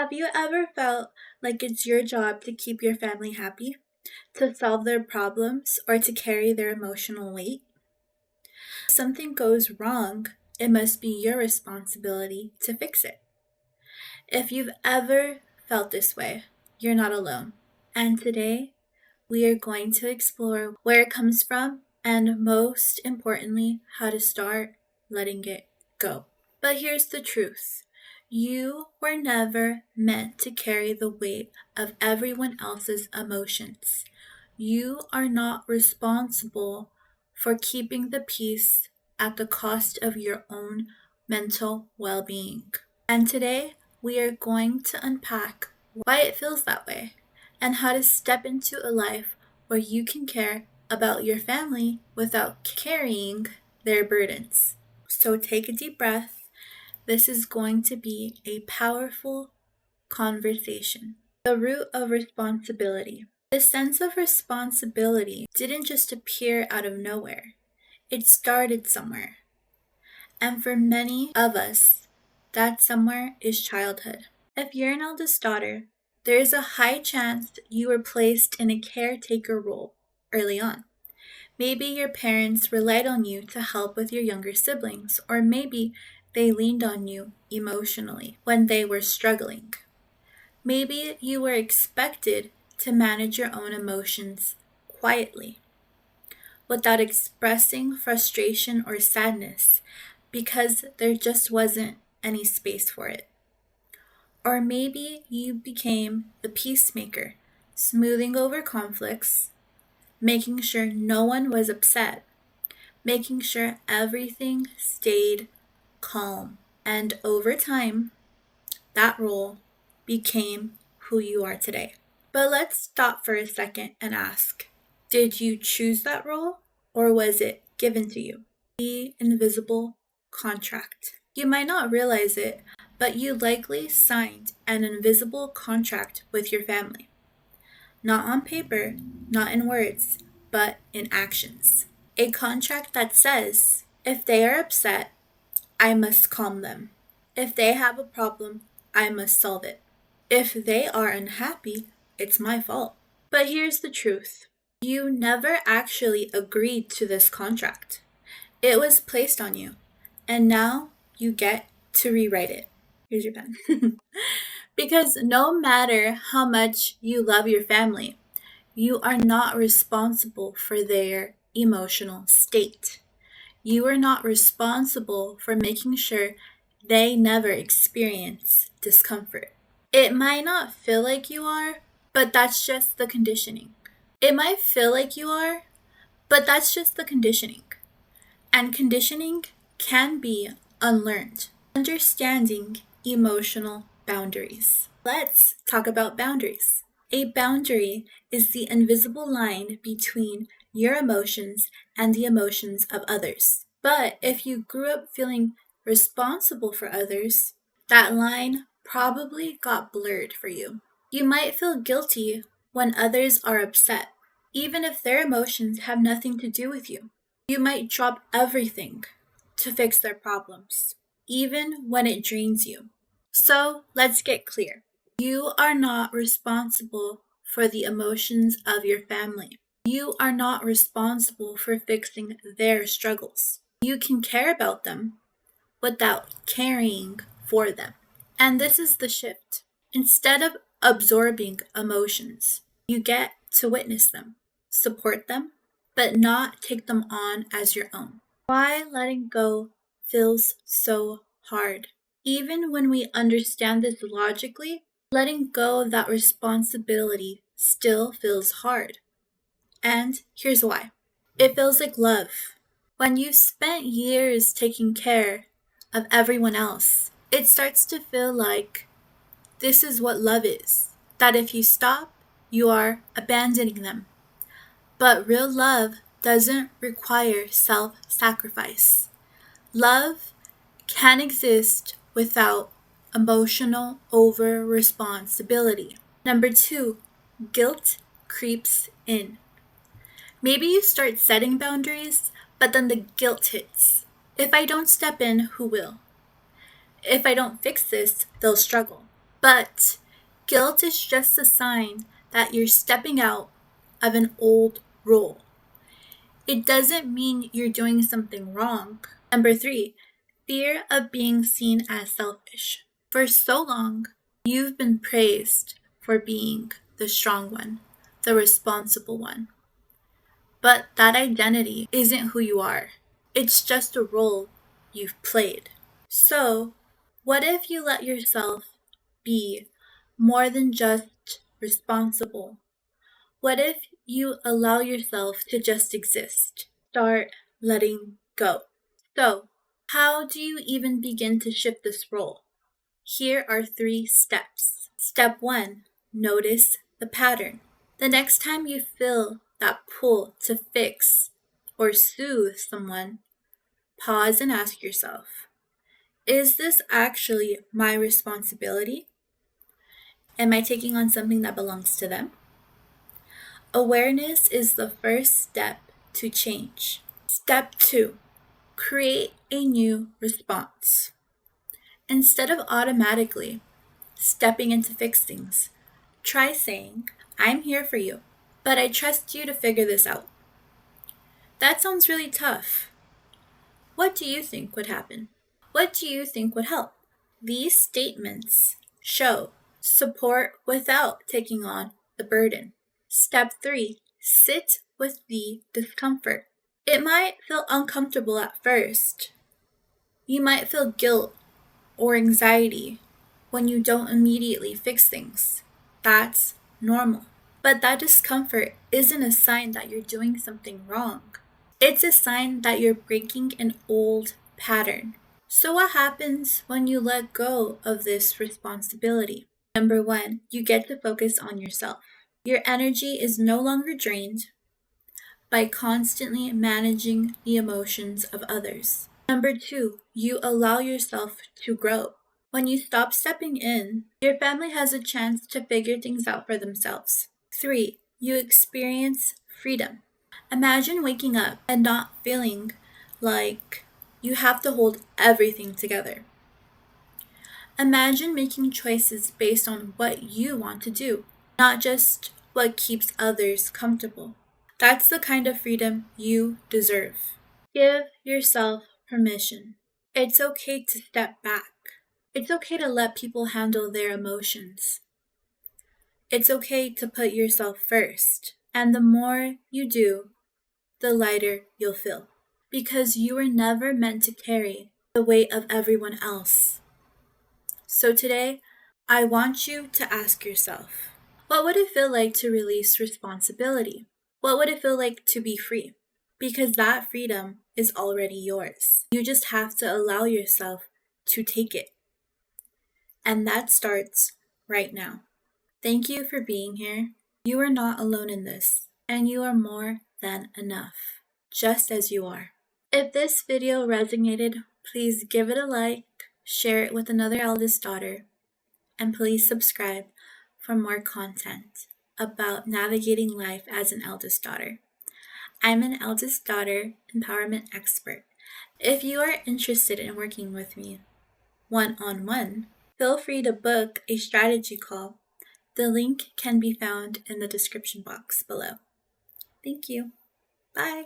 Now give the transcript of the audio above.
Have you ever felt like it's your job to keep your family happy, to solve their problems, or to carry their emotional weight? If something goes wrong, it must be your responsibility to fix it. If you've ever felt this way, you're not alone. And today, we are going to explore where it comes from and, most importantly, how to start letting it go. But here's the truth. You were never meant to carry the weight of everyone else's emotions. You are not responsible for keeping the peace at the cost of your own mental well being. And today, we are going to unpack why it feels that way and how to step into a life where you can care about your family without carrying their burdens. So take a deep breath. This is going to be a powerful conversation. The root of responsibility. The sense of responsibility didn't just appear out of nowhere. It started somewhere. And for many of us, that somewhere is childhood. If you're an eldest daughter, there is a high chance you were placed in a caretaker role early on. Maybe your parents relied on you to help with your younger siblings, or maybe they leaned on you emotionally when they were struggling. Maybe you were expected to manage your own emotions quietly, without expressing frustration or sadness, because there just wasn't any space for it. Or maybe you became the peacemaker, smoothing over conflicts, making sure no one was upset, making sure everything stayed calm. And over time, that role became who you are today. But let's stop for a second and ask, did you choose that role or was it given to you? The invisible contract. You might not realize it, but you likely signed an invisible contract with your family. Not on paper, not in words, but in actions. A contract that says, if they are upset, I must calm them. If they have a problem, I must solve it. If they are unhappy, it's my fault. But here's the truth. You never actually agreed to this contract. It was placed on you, and now you get to rewrite it. Here's your pen. Because no matter how much you love your family, you are not responsible for their emotional state. You are not responsible for making sure they never experience discomfort. It might not feel like you are, but that's just the conditioning. It might feel like you are, but that's just the conditioning. And conditioning can be unlearned. Understanding emotional boundaries. Let's talk about boundaries. A boundary is the invisible line between your emotions and the emotions of others. But if you grew up feeling responsible for others, that line probably got blurred for you. You might feel guilty when others are upset, even if their emotions have nothing to do with you. You might drop everything to fix their problems, even when it drains you. So let's get clear. You are not responsible for the emotions of your family. You are not responsible for fixing their struggles. You can care about them without caring for them. And this is the shift. Instead of absorbing emotions, you get to witness them, support them, but not take them on as your own. Why letting go feels so hard? Even when we understand this logically, letting go of that responsibility still feels hard. And here's why. It feels like love. When you've spent years taking care of everyone else, it starts to feel like this is what love is. That if you stop, you are abandoning them. But real love doesn't require self-sacrifice. Love can exist without emotional over-responsibility. Number 2, guilt creeps in. Maybe you start setting boundaries, but then the guilt hits. If I don't step in, who will? If I don't fix this, they'll struggle. But guilt is just a sign that you're stepping out of an old role. It doesn't mean you're doing something wrong. Number 3, fear of being seen as selfish. For so long, you've been praised for being the strong one, the responsible one. But that identity isn't who you are. It's just a role you've played. So, what if you let yourself be more than just responsible? What if you allow yourself to just exist? Start letting go. So, how do you even begin to shift this role? Here are 3 steps. Step 1, notice the pattern. The next time you feel that pull to fix or soothe someone, pause and ask yourself, is this actually my responsibility? Am I taking on something that belongs to them? Awareness is the first step to change. Step 2, create a new response. Instead of automatically stepping in to fix things, try saying, I'm here for you, but I trust you to figure this out. That sounds really tough. What do you think would happen? What do you think would help? These statements show support without taking on the burden. Step 3, sit with the discomfort. It might feel uncomfortable at first. You might feel guilt or anxiety when you don't immediately fix things. That's normal. But that discomfort isn't a sign that you're doing something wrong. It's a sign that you're breaking an old pattern. So what happens when you let go of this responsibility? Number 1, you get to focus on yourself. Your energy is no longer drained by constantly managing the emotions of others. Number 2, you allow yourself to grow. When you stop stepping in, your family has a chance to figure things out for themselves. 3, you experience freedom. Imagine waking up and not feeling like you have to hold everything together. Imagine making choices based on what you want to do, not just what keeps others comfortable. That's the kind of freedom you deserve. Give yourself permission. It's okay to step back. It's okay to let people handle their emotions. It's okay to put yourself first. And the more you do, the lighter you'll feel. Because you were never meant to carry the weight of everyone else. So today, I want you to ask yourself, what would it feel like to release responsibility? What would it feel like to be free? Because that freedom is already yours. You just have to allow yourself to take it. And that starts right now. Thank you for being here. You are not alone in this, and you are more than enough, just as you are. If this video resonated, please give it a like, share it with another eldest daughter, and please subscribe for more content about navigating life as an eldest daughter. I'm an eldest daughter empowerment expert. If you are interested in working with me one-on-one, feel free to book a strategy call. The link can be found in the description box below. Thank you. Bye.